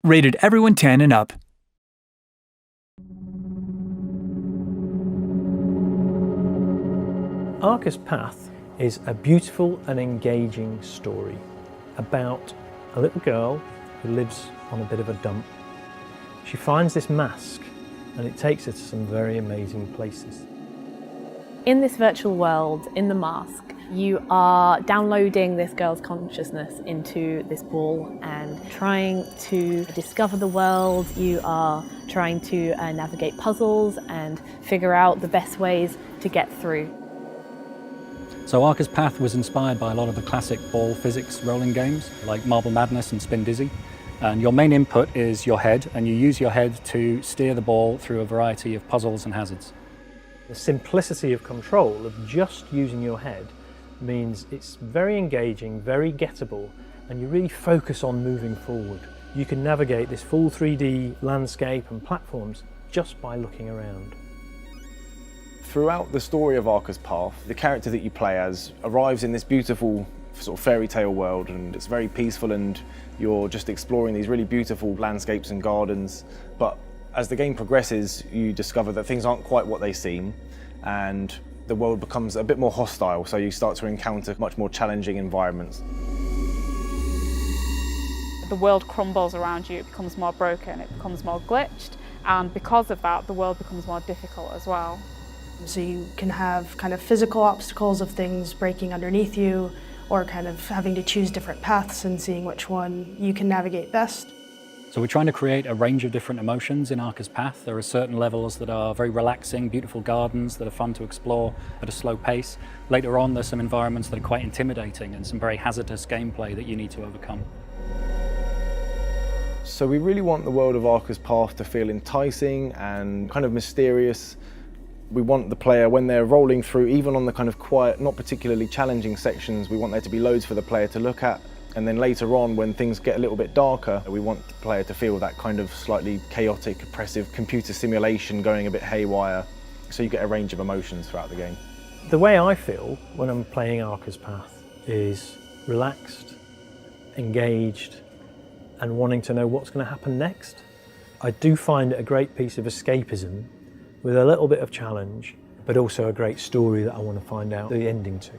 Rated everyone 10 and up. Arca's Path is a beautiful and engaging story about a little girl who lives on a bit of a dump. She finds this mask and it takes her to some very amazing places. In this virtual world, in the mask, you are downloading this girl's consciousness into this ball and trying to discover the world. You are trying to navigate puzzles and figure out the best ways to get through. So Arca's Path was inspired by a lot of the classic ball physics rolling games like Marble Madness and Spin Dizzy. And your main input is your head, and you use your head to steer the ball through a variety of puzzles and hazards. The simplicity of control of just using your head means it's very engaging, very gettable, and you really focus on moving forward. You can navigate this full 3D landscape and platforms just by looking around. Throughout the story of Arca's Path, the character that you play as arrives in this beautiful sort of fairy tale world, and it's very peaceful and you're just exploring these really beautiful landscapes and gardens. But as the game progresses, you discover that things aren't quite what they seem, and the world becomes a bit more hostile, so you start to encounter much more challenging environments. The world crumbles around you, it becomes more broken, it becomes more glitched, and because of that, the world becomes more difficult as well. So you can have kind of physical obstacles of things breaking underneath you, or kind of having to choose different paths and seeing which one you can navigate best. So we're trying to create a range of different emotions in Arca's Path. There are certain levels that are very relaxing, beautiful gardens that are fun to explore at a slow pace. Later on, there's some environments that are quite intimidating and some very hazardous gameplay that you need to overcome. So we really want the world of Arca's Path to feel enticing and kind of mysterious. We want the player, when they're rolling through, even on the kind of quiet, not particularly challenging sections, we want there to be loads for the player to look at. And then later on, when things get a little bit darker, we want the player to feel that kind of slightly chaotic, oppressive computer simulation going a bit haywire. So you get a range of emotions throughout the game. The way I feel when I'm playing Arca's Path is relaxed, engaged, and wanting to know what's going to happen next. I do find it a great piece of escapism with a little bit of challenge, but also a great story that I want to find out the ending to.